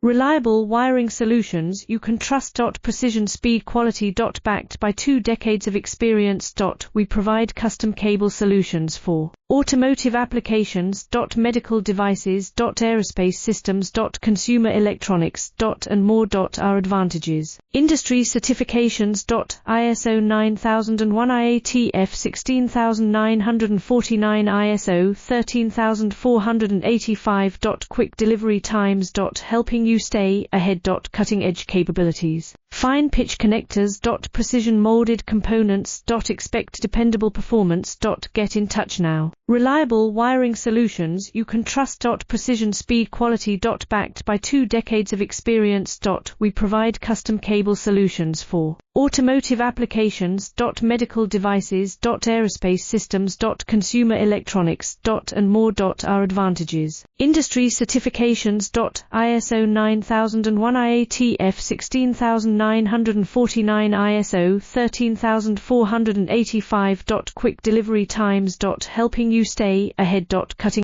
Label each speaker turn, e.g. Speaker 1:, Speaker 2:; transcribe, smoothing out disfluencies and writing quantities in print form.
Speaker 1: Reliable wiring solutions you can trust. Precision, speed, quality. Backed by 2 decades of experience. We provide custom cable solutions for automotive applications. Medical devices. Aerospace systems. Consumer electronics. And more. Our advantages: industry certifications. ISO 9001 IATF 16949, ISO 13485. Quick delivery times. Helping you stay ahead. Cutting edge capabilities. Fine pitch connectors. Precision molded components. Expect dependable performance. Get in touch now. Reliable wiring solutions you can trust. Precision, speed, quality. Backed by 2 decades of experience. We provide custom cable solutions for automotive applications. Medical devices. Aerospace systems. Consumer electronics. And more. Our advantages: industry certifications. ISO 9001 IATF 16949, ISO 13485. Quick delivery times. Helping you stay ahead. Cutting